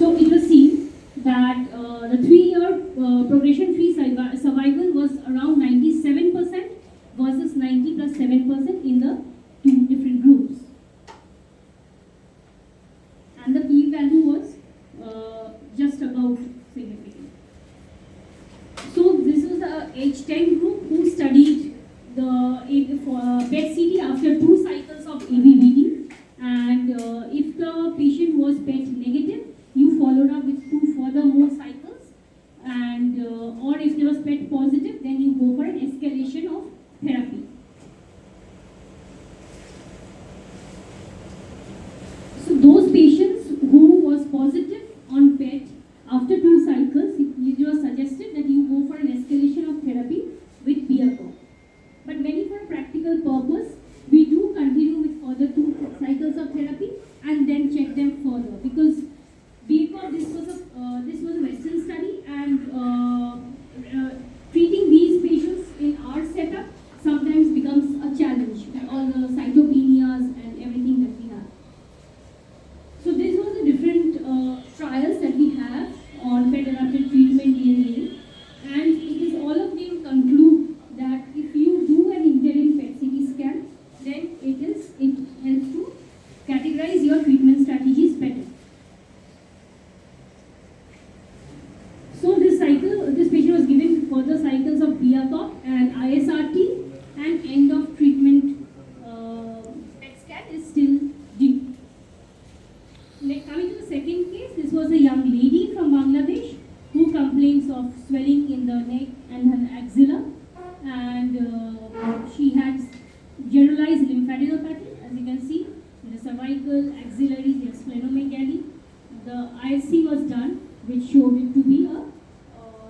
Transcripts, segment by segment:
So it was seen that the 3-year progression-free survival was around 97% versus 90 plus 7% in the two different groups. And the p-value was just about significant. So this was the age 10 group who studied the PET-CT after 2 cycles of ABVD, and if the patient was PET negative, you followed up with 2 further more cycles, and or if there was PET positive, then you go for an escalation of therapy. So those patients who was positive on PET after 2 cycles, it was suggested that you go for an escalation of therapy with BIACO. But mainly for a practical purpose, we do continue with further 2 cycles of therapy and then check them further, because BIACO, this was a Western study, and treating these patients in our setup sometimes becomes a challenge with all the cytopenias and everything that we have. So these were the different trials that we have on PET-adapted treatment DNA, and it is all of them conclude that if you do an interim PET-CT scan, then it helps to categorize your treatment strategies better. So this patient was given further cycles of BIACO and ISRT, and end of treatment PET scan is still due. Coming to the second case, this was a young lady from Bangladesh who complains of swelling in the neck and her axilla, and she had generalized lymphadenopathy, as you can see, in the cervical, axillary, the splenomegaly. The ISC was done, which showed it to be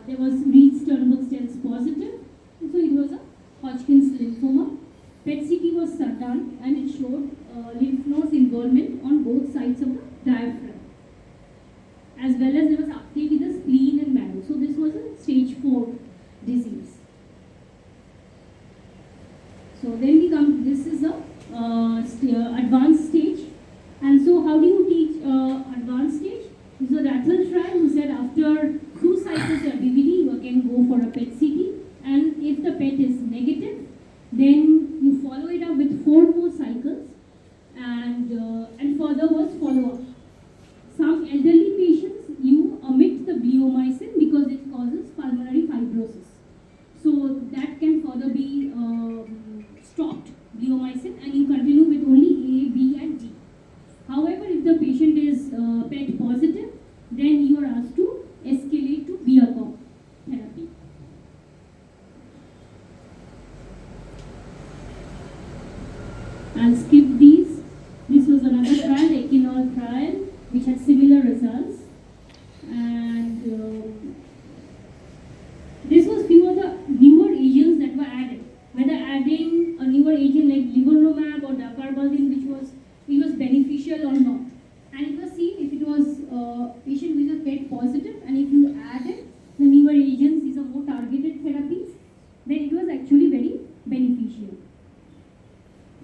there was Reed's Turnbull cells positive, and so it was a Hodgkin's lymphoma. PET-CT was done, and it showed lymph nodes involvement on both sides of the diaphragm, as well as there was uptake in the spleen and marrow. So this was a stage 4 disease. So then we come, this is a advanced stage. And so how do you teach advanced stage? This is a Rathel trial who said after 2 cycles of BVD, you can go for a PET-CT, and if the PET is negative, then you follow it up with 4 more cycles, and further was follow-up. Some elderly patients, you omit the bleomycin because it causes pulmonary fibrosis. So that can further be stopped, bleomycin, and you continue with only A, B, and D. However, if the patient is PET positive, then you are asked to escalate to BIACO therapy. I'll skip these. This was another trial, the Equinol trial, which had similar results. And this was few of the newer agents that were added. Whether adding a newer agent like Livornomab or Dacarbazine, it was beneficial or not. And it was seen if it was a patient with a PET positive, and if you added the newer agents, these are more targeted therapies, then it was actually very beneficial.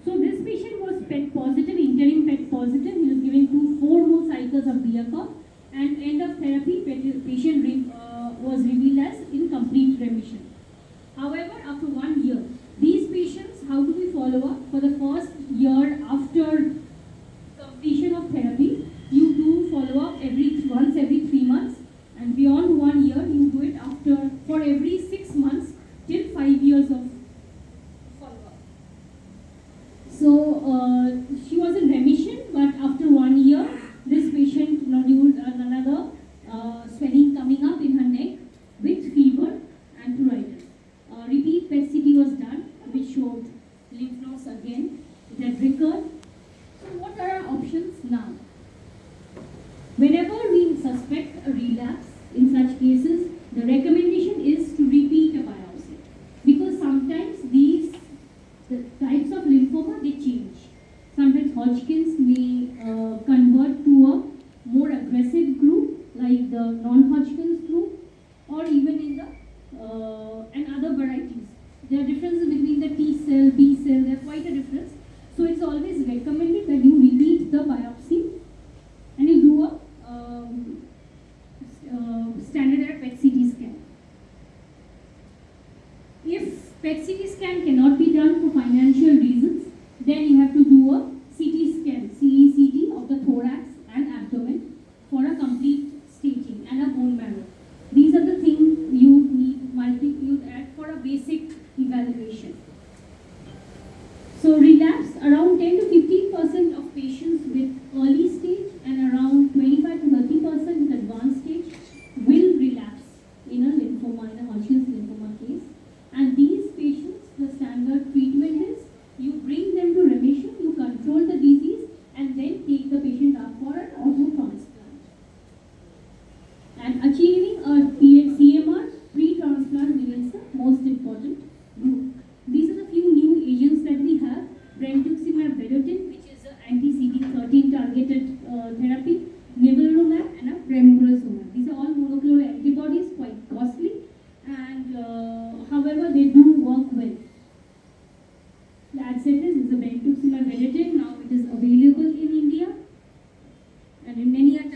So this patient was PET positive, interim PET positive. He was given 4 more cycles of BIACO, and end of therapy, patient was revealed as in complete remission. However, after 1 year, these patients, how do we follow up? For the first year after completion of therapy, you do follow up once every 3 months, and beyond 1 year, you do it for every 6 months till 5 years of follow-up. So she was in remission, but after 1 year, this patient noduled another swelling coming up in her neck with fever and pruritus. Repeat PET-CT was done, which showed lymph nodes again. It had recurred. So what are our options now? Whenever we suspect a relapse in such cases, the recommendation is to repeat a biopsy, because sometimes the types of lymphoma, they change. Sometimes Hodgkin's may convert to a more aggressive group, like the non-Hodgkin's group, or even in the and other varieties. There are differences between the T cell, B cell, there's quite a difference. So it's always recommended that you repeat the biopsy and you do a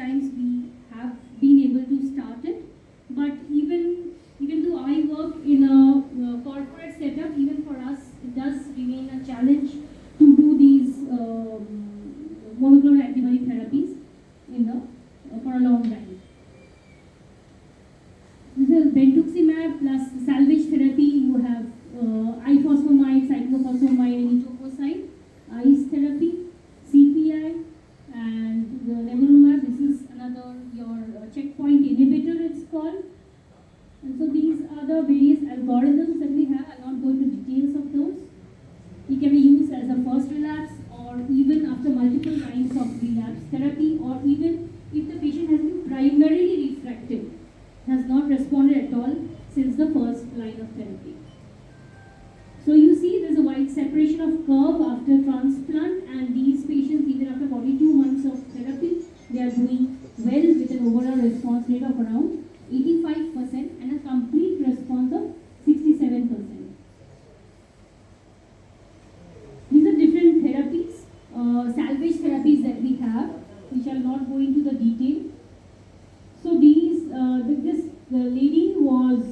times we have been able to start it. But even though I work in a corporate setup, even for us it does remain a challenge to do these monoclonal antibody therapies in the for a long time. This is brentuximab plus salvage therapy. You have ifosfamide, cyclophosphamide, and etoposide, ICE therapy, CPI, and the levolumab. This is another your checkpoint inhibitor, it's called. And so these are the various algorithms that we have. I'm not going to details of those. It can be used as a first relapse or even after multiple lines of relapse therapy, or even if the patient has been primarily refractive, has not responded at all since the first line of therapy. So you see there's a wide separation of curve after transplant, and these patients, even after 42 months of therapy, they are doing well with an overall response rate of around 85% and a complete response of 67%. These are different therapies, salvage therapies that we have, which I'll not go into the detail. So the lady was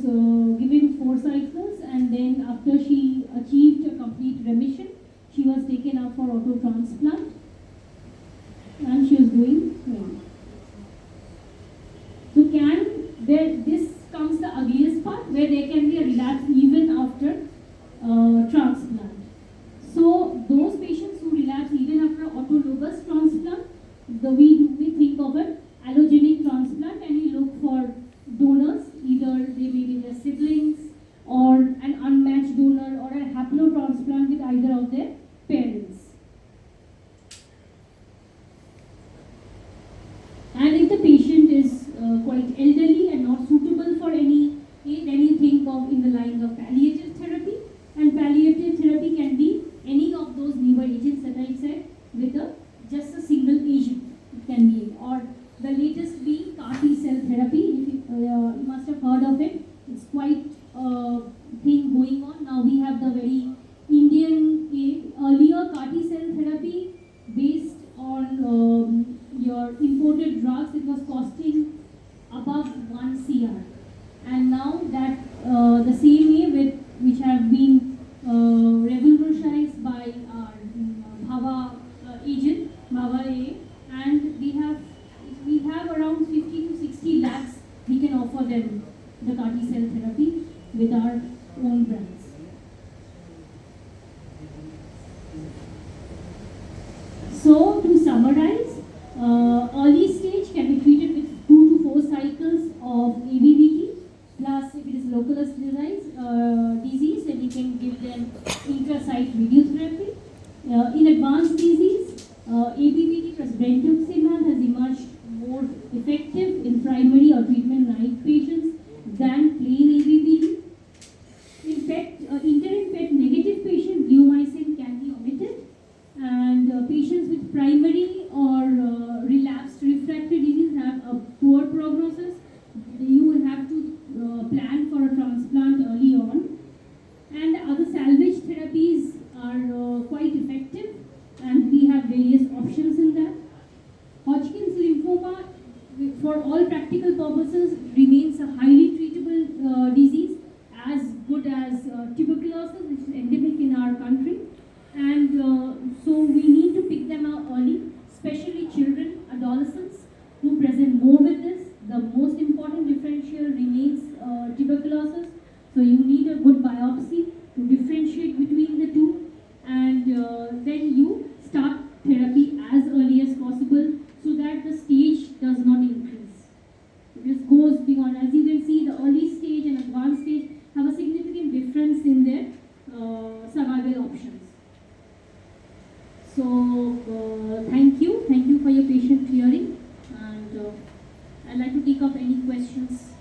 given 4 cycles, and then after she achieved a complete remission, she was taken up for auto transplant, and she was doing well. So this comes the ugliest part, where there can be a relapse even after transplant. So those patients who relapse even after autologous transplant, we think of an allogenic transplant, and we look for donors. Either they may be their siblings, or an unmatched donor, or a haplotransplant with either of their parents. And if the patient is quite elderly and not suitable for any aid, then you think of in the lines of palliative therapy. And palliative therapy can be any of those newer agents that I said, with just a single agent. It can be, or the latest being CAR T-cell therapy. If you must have heard of it, it's quite a thing going on. Now we have the very Indian earlier CAR T-cell therapy based on your imported drugs. It was costing above 1 CR, and now that the CME which have been revolutionized by our Bhava agent, Bhava A, and we have around 50 to 60 lakhs we can offer them the CAR T-cell therapy with our own brands. So to summarize, early stage can be treated with 2 to 4 cycles of ABBT, plus if it is localized disease, then you can give them intra-site radiotherapy. In advanced disease, ABBT plus brentuximab has emerged more effective in primary or treatment-naive patients than plain ABBT. In fact, interim PET negative patient bleomycin can be omitted, and patients with primary or relapsed refractory disease have a poor prognosis. You will have to plan for a transplant early on. And other salvage therapies are quite effective, and we have various options in that. Hodgkin's lymphoma, for all practical purposes, remains a highly treatable disease, as good as tuberculosis, which is endemic in our country. And so we need to pick them out early, especially children, adolescents, who present more with this. The most important differential remains tuberculosis. So you need a good biopsy to differentiate between the two, and then you start therapy as early as possible so that the stage does not increase. This goes beyond. As you can see, the early stage and advanced stage have a significant difference in their survival options. So thank you for your patient hearing, and I'd like to take up any questions.